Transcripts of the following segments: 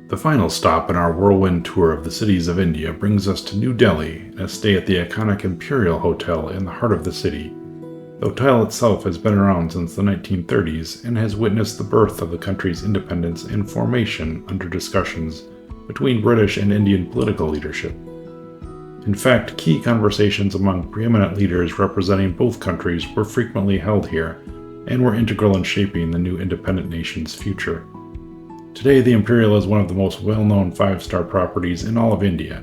The final stop in our whirlwind tour of the cities of India brings us to New Delhi and a stay at the iconic Imperial Hotel in the heart of the city. The hotel itself has been around since the 1930s and has witnessed the birth of the country's independence and formation under discussions between British and Indian political leadership. In fact, key conversations among preeminent leaders representing both countries were frequently held here and were integral in shaping the new independent nation's future. Today, the Imperial is one of the most well-known five-star properties in all of India,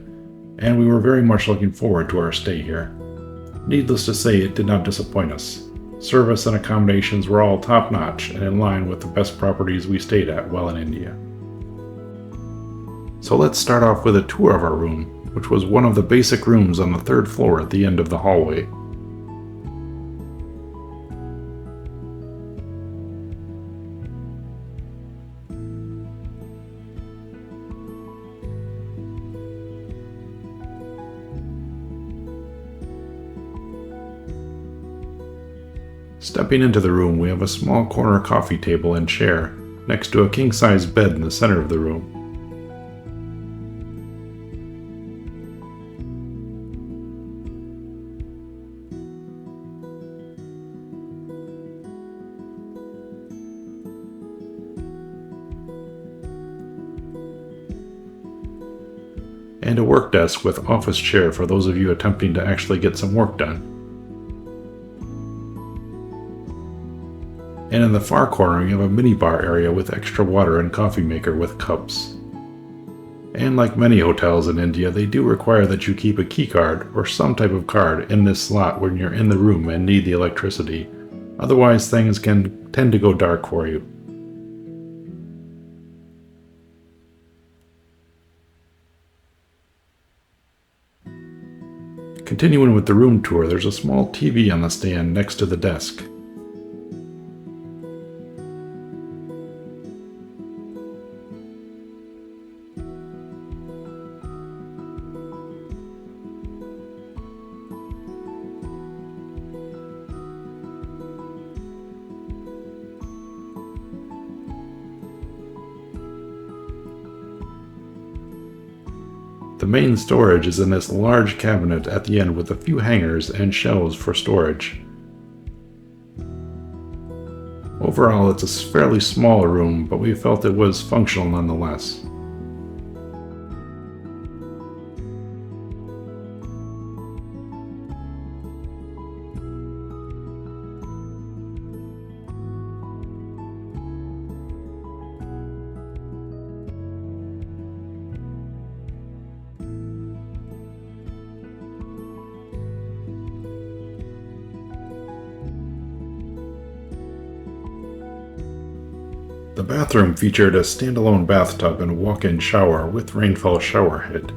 and we were very much looking forward to our stay here. Needless to say, it did not disappoint us. Service and accommodations were all top-notch and in line with the best properties we stayed at while in India. So let's start off with a tour of our room, which was one of the basic rooms on the third floor at the end of the hallway. Stepping into the room, we have a small corner coffee table and chair, next to a king-size bed in the center of the room. And a work desk with office chair for those of you attempting to actually get some work done. And in the far corner, you have a minibar area with extra water and coffee maker with cups. And like many hotels in India, they do require that you keep a key card or some type of card in this slot when you're in the room and need the electricity. Otherwise, things can tend to go dark for you. Continuing with the room tour, there's a small TV on the stand next to the desk. The main storage is in this large cabinet at the end with a few hangers and shelves for storage. Overall, it's a fairly small room, but we felt it was functional nonetheless. The bathroom featured a standalone bathtub and walk-in shower with rainfall shower head.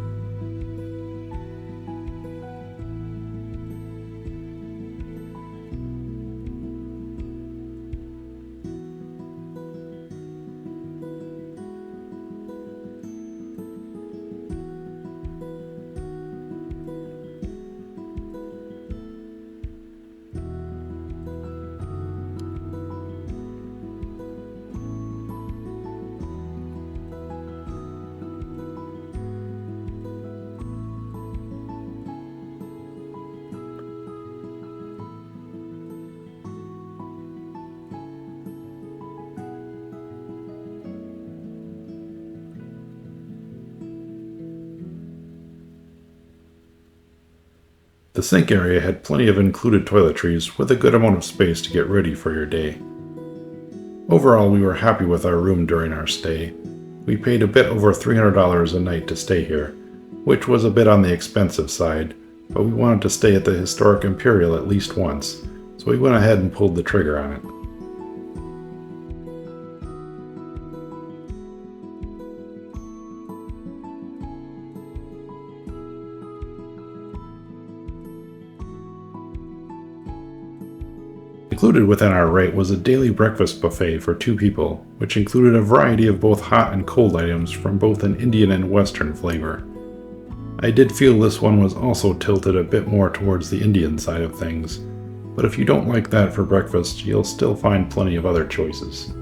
The sink area had plenty of included toiletries with a good amount of space to get ready for your day. Overall, we were happy with our room during our stay. We paid a bit over $300 a night to stay here, which was a bit on the expensive side, but we wanted to stay at the historic Imperial at least once, so we went ahead and pulled the trigger on it. Included within our rate was a daily breakfast buffet for 2 people, which included a variety of both hot and cold items from both an Indian and Western flavor. I did feel this one was also tilted a bit more towards the Indian side of things, but if you don't like that for breakfast, you'll still find plenty of other choices.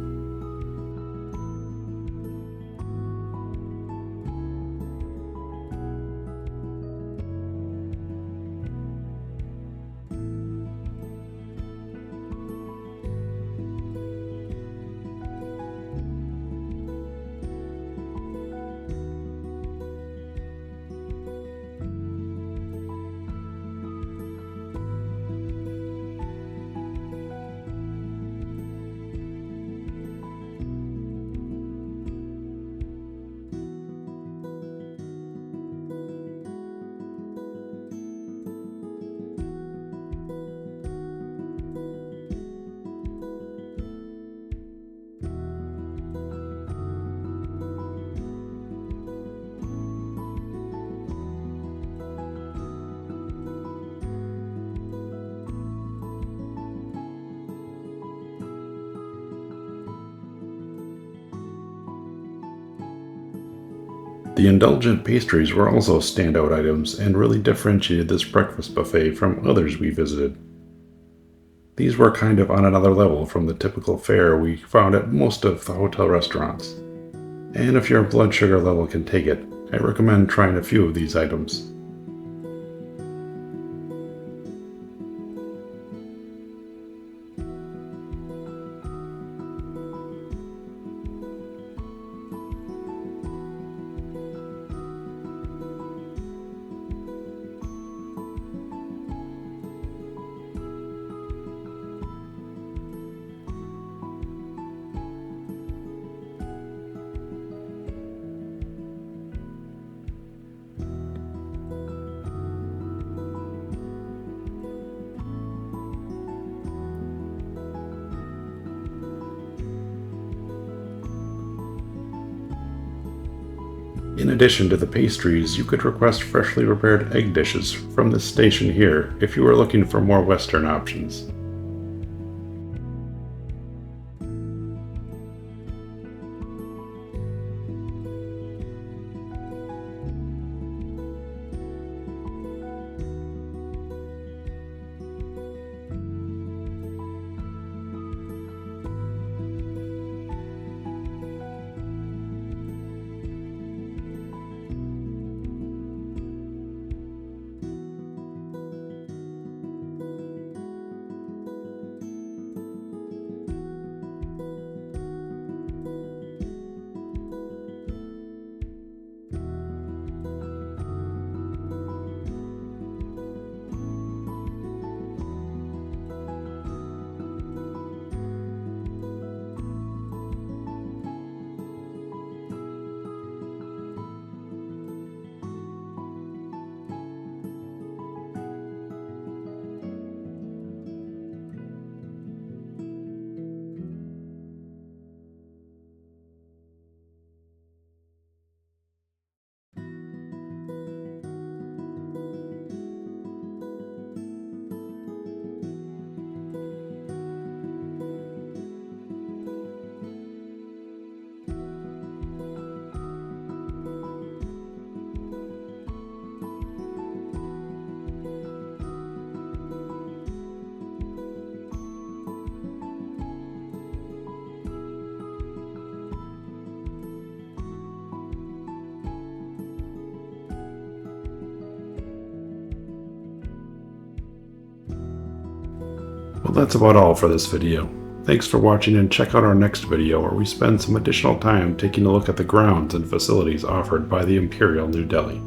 The indulgent pastries were also standout items and really differentiated this breakfast buffet from others we visited. These were kind of on another level from the typical fare we found at most of the hotel restaurants. And if your blood sugar level can take it, I recommend trying a few of these items. In addition to the pastries, you could request freshly prepared egg dishes from this station here if you were looking for more Western options. Well, that's about all for this video. Thanks for watching, and check out our next video where we spend some additional time taking a look at the grounds and facilities offered by the Imperial New Delhi.